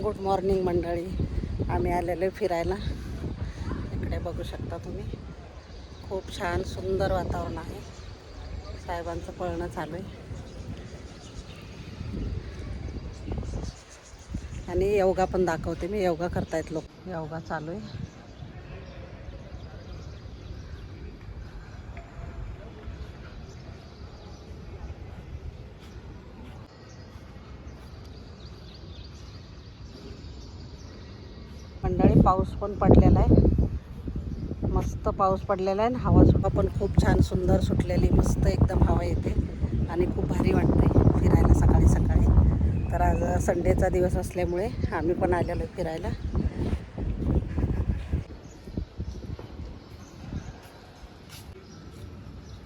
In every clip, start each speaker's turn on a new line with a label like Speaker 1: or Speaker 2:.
Speaker 1: Good morning मंडळी. आम्ही आलेलो फिरायला. इकडे बघू शकता तुम्ही, खूप छान सुंदर वातावरण आहे. साहेबांचं पळणं चालू आहे आणि योगा पण दाखवते मी. योगा करतायत लोक, योगा चालू आहे. मंडळी पाऊस पण पडलेला आहे, मस्त पाऊस पडलेला आहे. हवा सुद्धा पण खूप छान सुंदर सुटलेली, मस्त एकदम हवा येते आणि खूप भारी वाटते फिरायला सकाळी सकाळी. तर आज संडेचा दिवस असल्यामुळे आम्ही पण आलेलो फिरायला.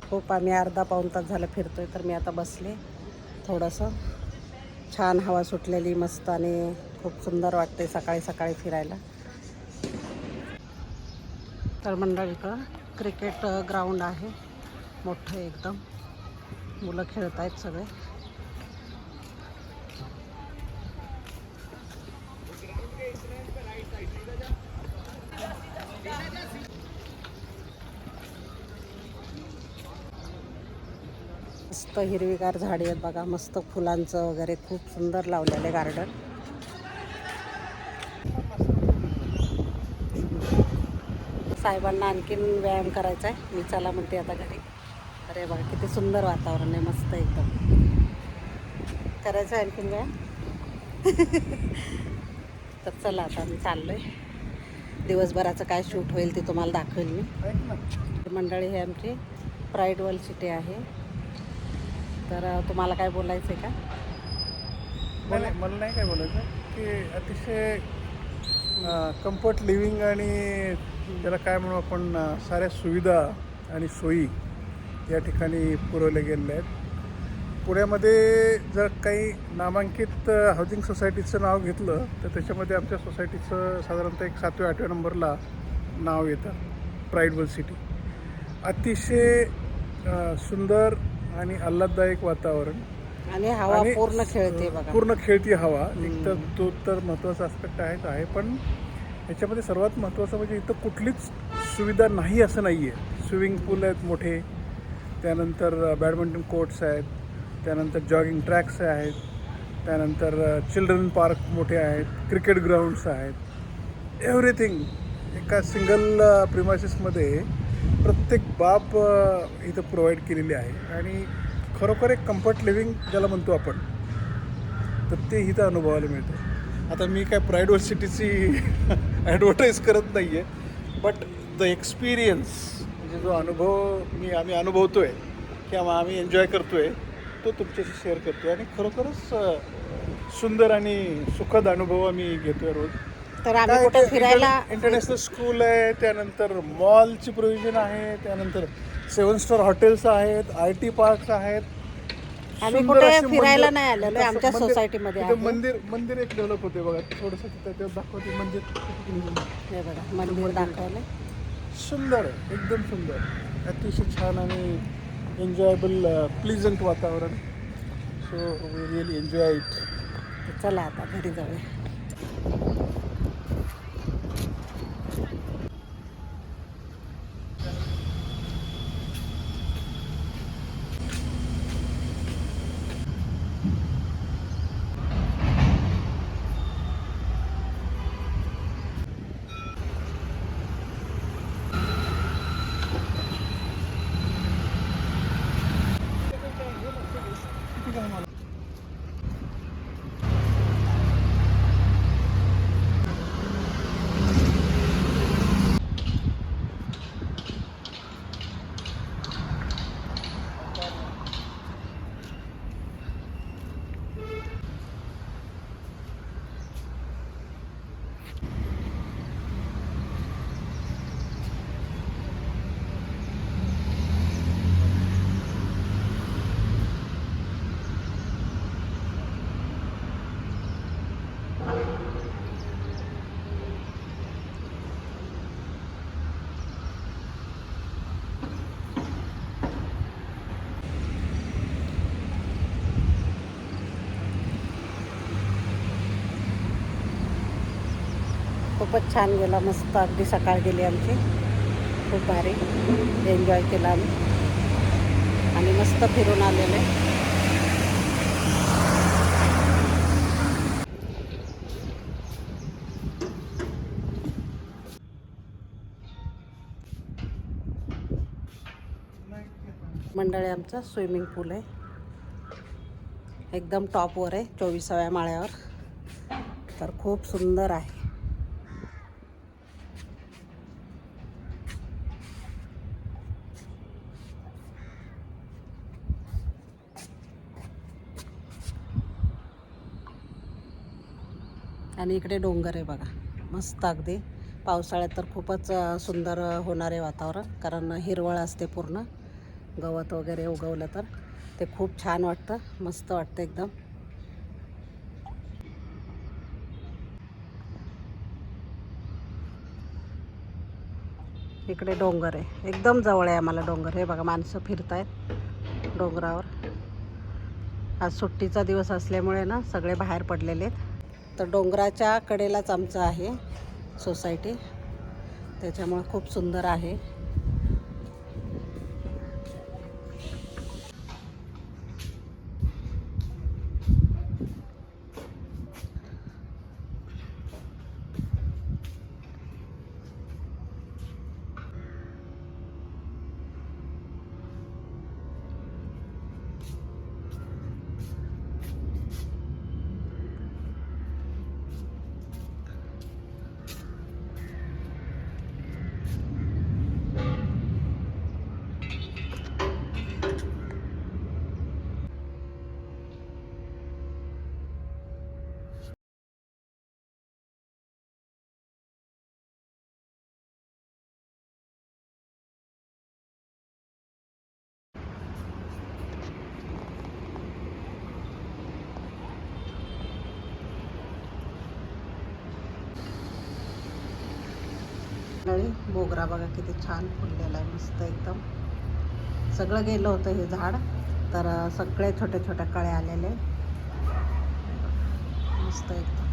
Speaker 1: खूप आम्ही अर्धा पाऊण तास झालं फिरतोय. तर मी आता बसले, थोडंसं छान हवा सुटलेली मस्त आणि खूप सुंदर वाटते सकाळी सकाळी फिरायला. तर मंडळीकडं क्रिकेट ग्राउंड आहे मोठं एकदम. मुलं खेळत आहेत सगळे. मस्त हिरवीगार झाडे आहेत बघा, मस्त फुलांचं वगैरे खूप सुंदर लावलेलं आहे गार्डन. साहेबांना आणखीन व्यायाम करायचा आहे. मी चला म्हणते आता घरी. अरे बघा किती सुंदर वातावरण आहे, मस्त एकदम. करायचं आहे आणखीन व्यायाम. तर चला आता मी चाललो आहे. दिवसभराचं काय शूट होईल ते तुम्हाला दाखवेल मी. मंडळी हे आमची प्राईड वर्ल्ड सिटी आहे. तर तुम्हाला काय बोलायचं आहे का?
Speaker 2: मला नाही काय बोलायचं की अतिशय कम्फर्ट लिव्हिंग आणि त्याला काय म्हणू आपण, साऱ्या सुविधा आणि सोयी या ठिकाणी पुरवल्या गेलेल्या आहेत. पुण्यामध्ये जर काही नामांकित हाऊसिंग सोसायटीचं नाव घेतलं तर त्याच्यामध्ये आमच्या सोसायटीचं साधारणतः एक 7व्या-8व्या नंबरला नाव येतं. प्राईड वर्ल्ड सिटी अतिशय सुंदर आणि आल्हाददायक वातावरण
Speaker 1: आणि हवा पूर्ण खेळते बघा,
Speaker 2: पूर्ण खेळती हवा. एक तर तो तर महत्त्वाचा आस्पेक्ट आहे. पण याच्यामध्ये सर्वात महत्त्वाचं म्हणजे इथं कुठलीच सुविधा नाही असं नाही आहे. स्विमिंग पूल आहेत मोठे, त्यानंतर बॅडमिंटन कोर्ट्स आहेत, त्यानंतर जॉगिंग ट्रॅक्स आहेत, त्यानंतर चिल्ड्रन पार्क मोठे आहेत, क्रिकेट ग्राउंड्स आहेत. एव्हरीथिंग एका सिंगल प्रिमायसिसमध्ये प्रत्येक बाब इथं प्रोव्हाइड केलेली आहे. आणि खरोखर एक कम्फर्ट लिव्हिंग ज्याला म्हणतो आपण, तर ते इथं अनुभवायला मिळतं. आता मी काय प्राईड वर्ल्ड सिटीची ॲडव्हर्टाईज करत नाही आहे, बट द एक्सपिरियन्स म्हणजे जो अनुभव आम्ही अनुभवतो आहे किंवा आम्ही एन्जॉय करतो आहे तो तुमच्याशी शेअर करतो आहे. आणि खरोखरच सुंदर आणि सुखद अनुभव आम्ही घेतो आहे रोज.
Speaker 1: तर आम्ही कुठे फिरायला
Speaker 2: इंटरनॅशनल स्कूल आहे, त्यानंतर मॉलची प्रोव्हिजन आहे, त्यानंतर 7 स्टार हॉटेल्स आहेत, IT पार्क्स आहेत.
Speaker 1: आम्ही कुठे फिरायला नाही आलेलो, आमच्या सोसायटीमध्ये आहे.
Speaker 2: मंदिर एक डेव्हलप होते बघा, थोडंसं तिथं दाखवते मंदिर.
Speaker 1: हे बघा मंदिर दाखवलं,
Speaker 2: सुंदर आहे, एकदम सुंदर, अतिशय छान आणि एन्जॉयबल प्लीजंट वातावरण. So we really enjoy it.
Speaker 1: चला आता घरी जाऊया. खूपच छान गेला, मस्त अगदी सकाळ गेली आमची. खूप भारी एन्जॉय केला आम्ही आणि मस्त फिरून आलेले. मंडळी आमचा स्विमिंग पूल आहे, एकदम टॉपवर आहे, 24व्या माळ्यावर. तर खूप सुंदर आहे. आणि इकडे डोंगर आहे बघा, मस्त अगदी. पावसाळ्यात तर खूपच सुंदर होणार आहे वातावरण, कारण हिरवळ असते पूर्ण, गवत वगैरे उगवलं तर ते खूप छान वाटतं, मस्त वाटतं एकदम. इकडे डोंगर आहे, एकदम जवळ आहे आम्हाला डोंगर. हे बघा माणसं फिरत आहेत डोंगरावर. आज सुट्टीचा दिवस असल्यामुळे ना सगळे बाहेर पडलेले आहेत. तर डोंगराच्या कडेलाच आमचं आहे सोसायटी, त्याच्यामुळे खूप सुंदर आहे. मोगरा बघा किती छान फुललेला आहे, मस्त एकदम. सगळं गेलं होतं हे झाड, तर सगळे छोटे छोटे कळे आलेले, मस्त एकदम.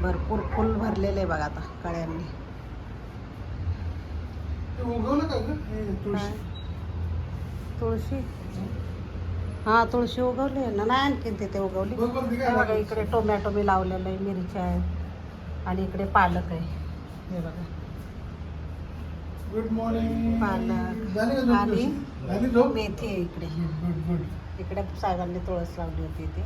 Speaker 1: भरपूर फुल भरलेले आहे बघा आता कळ्यांनी. तुळशी, हां तुळशी उगवली आहे ना, नाही आणखीन तिथे उगवली बघा. इकडे टोमॅटो मी लावलेलं आहे, मिरच्या आहेत आणि इकडे पालक आहे. हे बघा
Speaker 2: गुड मॉर्निंग.
Speaker 1: पालक आणि मेथी आहे इकडे. इकडे साहेबांनी तुळस लावली होती इथे.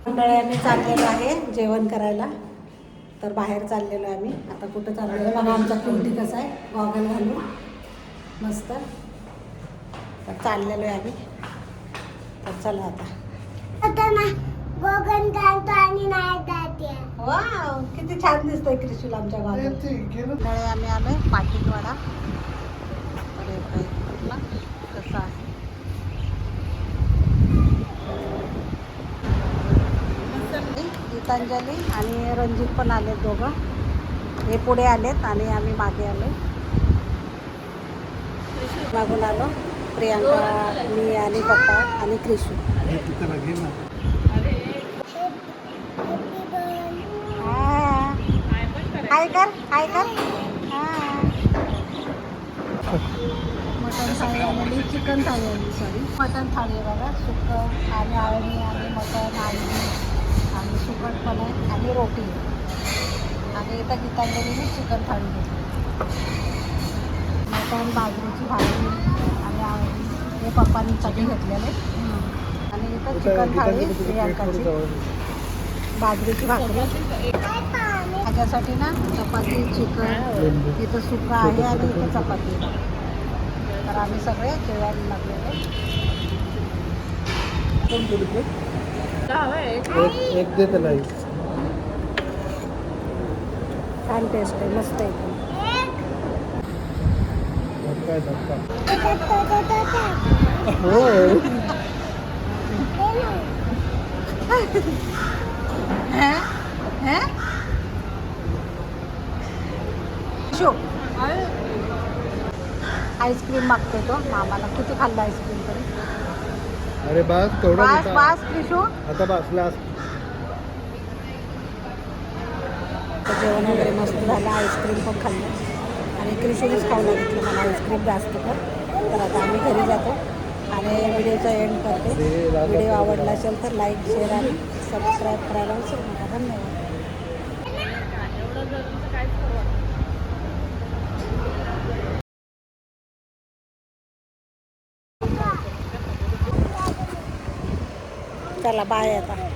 Speaker 1: मंडळी आम्ही चाललेलो आहे जेवण करायला, तर बाहेर चाललेलो आहे आम्ही. आता कुठं चाललेलो आहे बघा, आमचा कुंटी कसा आहे, गॉगल घालून मस्त. तर चाललेलो आहे आम्ही, तर चला आता.
Speaker 3: गोगन घालतो आणि नाही जाते.
Speaker 1: वाव किती छान दिसतोय क्रिशूल आमच्या गावात. आम्ही आलोय पाकिटवाडा. अरे बाई कसा आहे, गीतांजली आणि रणजित पण आलेत दोघं. हे पुढे आलेत आणि आम्ही मागे आलो, मागून आलो. प्रियांका, मी आणि पप्पा आणि क्रिशू. हाय कर, हाय कर. मटन थाळी आलेली, चिकन थाळी आली, सॉरी मटन थाळी आहे बघा. सुकं आणि आळणी आणि मटन आळणी आणि सुकट पण आहे आणि रोटी आहे. आणि इथं गीतांजलीने चिकन थाळी घेतली, मटन, बाजरीची भाजी आणि आळणी हे पप्पांनी सगळे घेतलेले. आणि इथं चिकन थाळी प्रियांकाची, बाजरीची भाकरी. माझ्यासाठी ना चपाती, चिकन, इथं सुकं आहे आणि इथं चपाती. तर आम्ही सगळे जेवायला लागलेले.
Speaker 2: एक दे त्याला.
Speaker 1: छान टेस्ट आहे, मस्त एकदम. आईस्क्रीम मागतोय तो मामाला. किती खाल्लं आईस्क्रीम तरी.
Speaker 2: अरे बस तेवढा
Speaker 1: पास पास क्रिशू.
Speaker 2: आता बस लास्ट.
Speaker 1: जेवण वगैरे मस्त झालं. आईस्क्रीम पण खाल्लं आणि क्रिशूनेच खाऊ घेतलं मला आईस्क्रीम जास्त तर आता आम्ही घरी जातो आणि व्हिडिओचा एंड करते. व्हिडिओ आवडला असेल तर लाईक शेअर आणि सबस्क्राईब करायला विसरू नका. धन्यवाद. चला बाय आता.